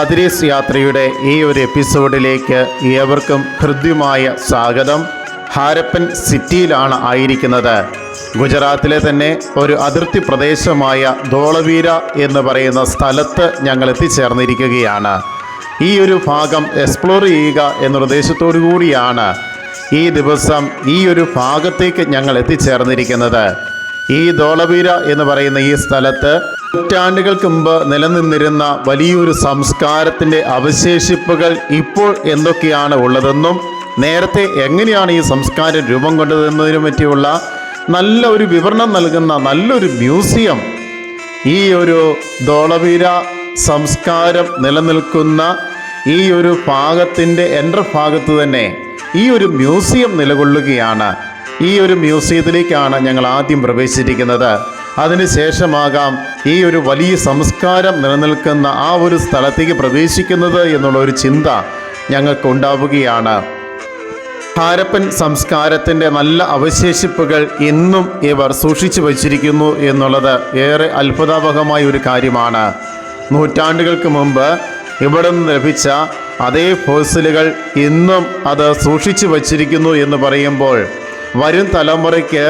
ഹാദിരീസ് യാത്രയുടെ ഈ ഒരു എപ്പിസോഡിലേക്ക് ഏവർക്കും ഹൃദ്യമായ സ്വാഗതം. ഹാരപ്പൻ സിറ്റിയിലാണ് ആയിരിക്കുന്നത്. ഗുജറാത്തിലെ തന്നെ ഒരു അതിർത്തി പ്രദേശമായ ധോളവീര എന്ന് പറയുന്ന സ്ഥലത്ത് ഞങ്ങൾ എത്തിച്ചേർന്നിരിക്കുകയാണ്. ഈ ഒരു ഭാഗം എക്സ്പ്ലോർ ചെയ്യുക എന്ന ഉദ്ദേശത്തോടു കൂടിയാണ് ഈ ദിവസം ഈ ഒരു ഭാഗത്തേക്ക് ഞങ്ങൾ എത്തിച്ചേർന്നിരിക്കുന്നത്. ഈ ധോളവീര എന്ന് പറയുന്ന ഈ സ്ഥലത്ത് നൂറ്റാണ്ടുകൾക്ക് മുമ്പ് നിലനിന്നിരുന്ന വലിയൊരു സംസ്കാരത്തിൻ്റെ അവശേഷിപ്പുകൾ ഇപ്പോൾ എന്തൊക്കെയാണ് ഉള്ളതെന്നും നേരത്തെ എങ്ങനെയാണ് ഈ സംസ്കാരം രൂപം കൊണ്ടതെന്നതിനെ പറ്റിയുള്ള നല്ല ഒരു വിവരണം നൽകുന്ന നല്ലൊരു മ്യൂസിയം ഈ ഒരു ധോളവീര സംസ്കാരം നിലനിൽക്കുന്ന ഈ ഒരു ഭാഗത്തിൻ്റെ എൻ്റർ ഭാഗത്ത് തന്നെ ഈ ഒരു മ്യൂസിയം നിലകൊള്ളുകയാണ്. ഈ ഒരു മ്യൂസിയത്തിലേക്കാണ് ഞങ്ങൾ ആദ്യം പ്രവേശിച്ചിരിക്കുന്നത്. അതിനുശേഷമാകാം ഈ ഒരു വലിയ സംസ്കാരം നിലനിൽക്കുന്ന ആ ഒരു സ്ഥലത്തേക്ക് പ്രവേശിക്കുന്നത് എന്നുള്ള ഒരു ചിന്ത ഞങ്ങൾക്കുണ്ടാവുകയാണ്. ഹാരപ്പൻ സംസ്കാരത്തിൻ്റെ നല്ല അവശേഷിപ്പുകൾ ഇന്നും ഇവർ സൂക്ഷിച്ചു വച്ചിരിക്കുന്നു എന്നുള്ളത് ഏറെ അത്ഭുതാവഹമായ ഒരു കാര്യമാണ്. നൂറ്റാണ്ടുകൾക്ക് മുമ്പ് ഇവിടെ നിന്ന് ലഭിച്ച അതേ ഫോസിലുകൾ ഇന്നും അത് സൂക്ഷിച്ചു വച്ചിരിക്കുന്നു എന്ന് പറയുമ്പോൾ വരും തലമുറയ്ക്ക്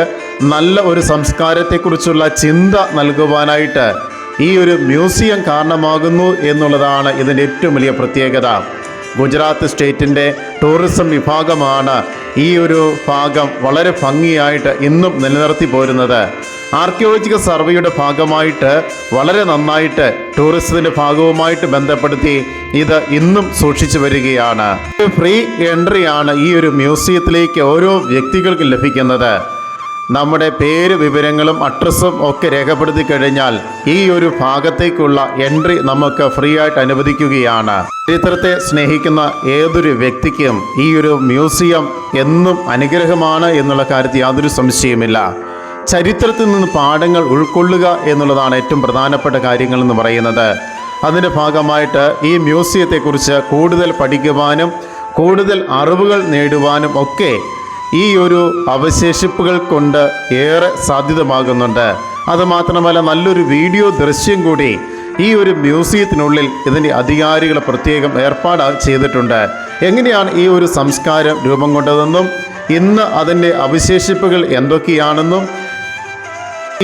നല്ല ഒരു സംസ്കാരത്തെക്കുറിച്ചുള്ള ചിന്ത നൽകുവാനായിട്ട് ഈ ഒരു മ്യൂസിയം കാരണമാകുന്നു എന്നുള്ളതാണ് ഇതിൻ്റെ ഏറ്റവും വലിയ പ്രത്യേകത. ഗുജറാത്ത് സ്റ്റേറ്റിൻ്റെ ടൂറിസം വിഭാഗമാണ് ഈ ഒരു ഭാഗം വളരെ ഭംഗിയായിട്ട് ഇന്നും നിലനിർത്തി പോരുന്നത്. ആർക്കിയോളജിക്കൽ സർവേയുടെ ഭാഗമായിട്ട് വളരെ നന്നായിട്ട് ടൂറിസത്തിൻ്റെ ഭാഗവുമായിട്ട് ബന്ധപ്പെടുത്തി ഇത് ഇന്നും സൂക്ഷിച്ചു വരികയാണ്. ഫ്രീ എൻട്രിയാണ് ഈ ഒരു മ്യൂസിയത്തിലേക്ക് ഓരോ വ്യക്തികൾക്കും ലഭിക്കുന്നത്. നമ്മുടെ പേര് വിവരങ്ങളും അഡ്രസ്സും ഒക്കെ രേഖപ്പെടുത്തി കഴിഞ്ഞാൽ ഈ ഒരു ഭാഗത്തേക്കുള്ള എൻട്രി നമുക്ക് ഫ്രീ ആയിട്ട് അനുവദിക്കുകയാണ്. ചരിത്രത്തെ സ്നേഹിക്കുന്ന ഏതൊരു വ്യക്തിക്കും ഈ ഒരു മ്യൂസിയം എന്നും അനുഗ്രഹമാണ് എന്നുള്ള കാര്യത്തിൽ യാതൊരു സംശയമില്ല. ചരിത്രത്തിൽ നിന്ന് പാഠങ്ങൾ ഉൾക്കൊള്ളുക എന്നുള്ളതാണ് ഏറ്റവും പ്രധാനപ്പെട്ട കാര്യങ്ങളെന്ന് പറയുന്നത്. അതിൻ്റെ ഭാഗമായിട്ട് ഈ മ്യൂസിയത്തെക്കുറിച്ച് കൂടുതൽ പഠിക്കുവാനും കൂടുതൽ അറിവുകൾ നേടുവാനും ഒക്കെ ഈ ഒരു അവശേഷിപ്പുകൾ കൊണ്ട് ഏറെ സാധ്യതമാകുന്നുണ്ട്. അതുമാത്രമല്ല നല്ലൊരു വീഡിയോ ദൃശ്യം കൂടി ഈ ഒരു മ്യൂസിയത്തിനുള്ളിൽ ഇതിൻ്റെ അധികാരികൾ പ്രത്യേകം ഏർപ്പാട് ചെയ്തിട്ടുണ്ട്. എങ്ങനെയാണ് ഈ ഒരു സംസ്കാരം രൂപം കൊണ്ടതെന്നും ഇന്ന് അതിൻ്റെ അവശേഷിപ്പുകൾ എന്തൊക്കെയാണെന്നും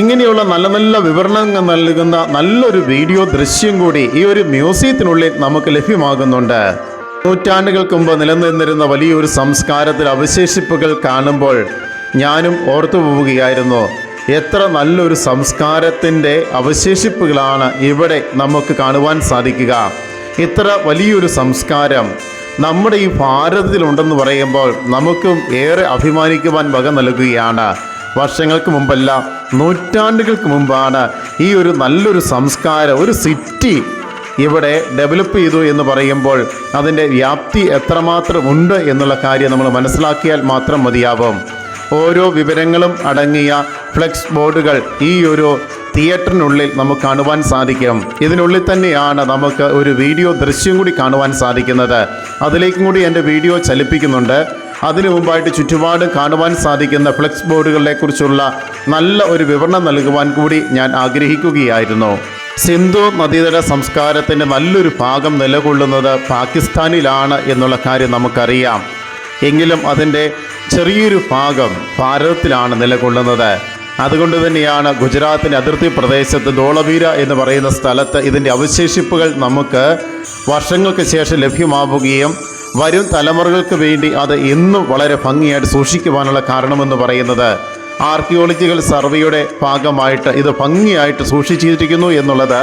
ഇങ്ങനെയുള്ള നല്ല നല്ല വിവരണങ്ങൾ നൽകുന്ന നല്ലൊരു വീഡിയോ ദൃശ്യം കൂടി ഈ ഒരു മ്യൂസിയത്തിനുള്ളിൽ നമുക്ക് ലഭ്യമാകുന്നുണ്ട്. നൂറ്റാണ്ടുകൾക്ക് മുമ്പ് നിലനിന്നിരുന്ന വലിയൊരു സംസ്കാരത്തിൽ അവശേഷിപ്പുകൾ കാണുമ്പോൾ ഞാനും ഓർത്തു പോവുകയായിരുന്നു, എത്ര നല്ലൊരു സംസ്കാരത്തിൻ്റെ അവശേഷിപ്പുകളാണ് ഇവിടെ നമുക്ക് കാണുവാൻ സാധിക്കുക. ഇത്ര വലിയൊരു സംസ്കാരം നമ്മുടെ ഈ ഭാരതത്തിലുണ്ടെന്ന് പറയുമ്പോൾ നമുക്കും ഏറെ അഭിമാനിക്കുവാൻ വക നൽകുകയാണ്. വർഷങ്ങൾക്ക് മുമ്പല്ല, നൂറ്റാണ്ടുകൾക്ക് മുമ്പാണ് ഈ ഒരു നല്ലൊരു സംസ്കാരം, ഒരു സിറ്റി ഇവിടെ ഡെവലപ്പ് ചെയ്തു എന്ന് പറയുമ്പോൾ അതിൻ്റെ വ്യാപ്തി എത്രമാത്രം ഉണ്ട് എന്നുള്ള കാര്യം നമ്മൾ മനസ്സിലാക്കിയാൽ മാത്രം മതിയാവും. ഓരോ വിവരങ്ങളും അടങ്ങിയ ഫ്ലെക്സ് ബോർഡുകൾ ഈ ഒരു തിയേറ്ററിനുള്ളിൽ നമുക്ക് കാണുവാൻ സാധിക്കും. ഇതിനുള്ളിൽ തന്നെയാണ് നമുക്ക് ഒരു വീഡിയോ ദൃശ്യം കൂടി കാണുവാൻ സാധിക്കുന്നത്. അതിലേക്കും കൂടി എൻ്റെ വീഡിയോ ചലിപ്പിക്കുന്നുണ്ട്. അതിനു മുമ്പായിട്ട് ചുറ്റുപാടും കാണുവാൻ സാധിക്കുന്ന ഫ്ലെക്സ് ബോർഡുകളെക്കുറിച്ചുള്ള നല്ല ഒരു വിവരണം നൽകുവാൻ കൂടി ഞാൻ ആഗ്രഹിക്കുകയായിരുന്നു. സിന്ധു നദീതട സംസ്കാരത്തിൻ്റെ നല്ലൊരു ഭാഗം നിലകൊള്ളുന്നത് പാകിസ്ഥാനിലാണ് എന്നുള്ള കാര്യം നമുക്കറിയാം. എങ്കിലും അതിൻ്റെ ചെറിയൊരു ഭാഗം ഭാരതത്തിലാണ് നിലകൊള്ളുന്നത്. അതുകൊണ്ട് തന്നെയാണ് ഗുജറാത്തിൻ്റെ അതിർത്തി പ്രദേശത്ത് ധോളവീര എന്ന് പറയുന്ന സ്ഥലത്ത് ഇതിൻ്റെ അവശേഷിപ്പുകൾ നമുക്ക് വർഷങ്ങൾക്ക് ശേഷം ലഭ്യമാവുകയും വരും തലമുറകൾക്ക് വേണ്ടി അത് ഇന്നും വളരെ ഭംഗിയായിട്ട് സൂക്ഷിക്കുവാനുള്ള കാരണമെന്ന് പറയുന്നത് ആർക്കിയോളജിക്കൽ സർവേയുടെ ഭാഗമായിട്ട് ഇത് ഭംഗിയായിട്ട് സൂക്ഷിച്ചിരിക്കുന്നു എന്നുള്ളത്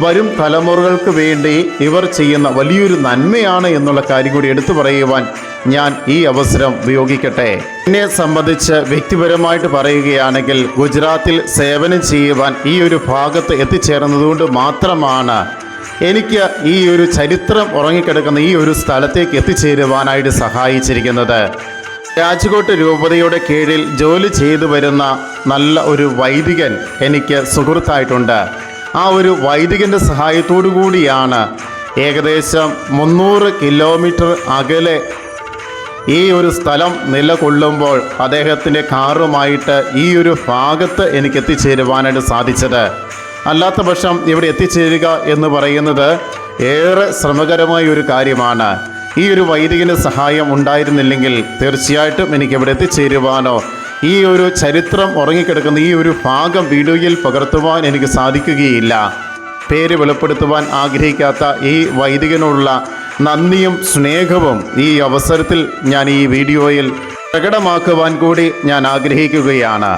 വരും തലമുറകൾക്ക് വേണ്ടി ഇവർ ചെയ്യുന്ന വലിയൊരു നന്മയാണ് എന്നുള്ള കാര്യം കൂടി എടുത്തു പറയുവാൻ ഞാൻ ഈ അവസരം ഉപയോഗിക്കട്ടെ. എന്നെ സംബന്ധിച്ച് വ്യക്തിപരമായിട്ട് പറയുകയാണെങ്കിൽ ഗുജറാത്തിൽ സേവനം ചെയ്യുവാൻ ഈ ഒരു ഭാഗത്ത് എത്തിച്ചേർന്നതുകൊണ്ട് മാത്രമാണ് എനിക്ക് ഈ ഒരു ചരിത്രം ഉറങ്ങിക്കിടക്കുന്ന ഈ ഒരു സ്ഥലത്തേക്ക് എത്തിച്ചേരുവാനായിട്ട് സഹായിച്ചിരിക്കുന്നത്. രാജ്കോട്ട് രൂപതയുടെ കീഴിൽ ജോലി ചെയ്തു വരുന്ന നല്ല ഒരു വൈദികൻ എനിക്ക് സുഹൃത്തായിട്ടുണ്ട്. ആ ഒരു വൈദികൻ്റെ സഹായത്തോടു കൂടിയാണ് ഏകദേശം 300 കിലോമീറ്റർ അകലെ ഈ ഒരു സ്ഥലം നിലകൊള്ളുമ്പോൾ അദ്ദേഹത്തിൻ്റെ കാറുമായിട്ട് ഈ ഒരു ഭാഗത്ത് എനിക്ക് എത്തിച്ചേരുവാനായിട്ട് സാധിച്ചത്. അല്ലാത്ത പക്ഷം ഇവിടെ എത്തിച്ചേരുക എന്ന് പറയുന്നത് ഏറെ ശ്രമകരമായ ഒരു കാര്യമാണ്. ഈ ഒരു വൈദികന് സഹായം ഉണ്ടായിരുന്നില്ലെങ്കിൽ തീർച്ചയായിട്ടും എനിക്ക് ഇവിടെ എത്തിച്ചേരുവാനോ ഈ ഒരു ചരിത്രം ഉറങ്ങിക്കിടക്കുന്ന ഈ ഒരു ഭാഗം വീഡിയോയിൽ പകർത്തുവാൻ എനിക്ക് സാധിക്കുകയില്ല. പേര് വെളിപ്പെടുത്തുവാൻ ആഗ്രഹിക്കാത്ത ഈ വൈദികനുള്ള നന്ദിയും സ്നേഹവും ഈ അവസരത്തിൽ ഞാൻ ഈ വീഡിയോയിൽ പ്രകടമാക്കുവാൻ കൂടി ഞാൻ ആഗ്രഹിക്കുകയാണ്.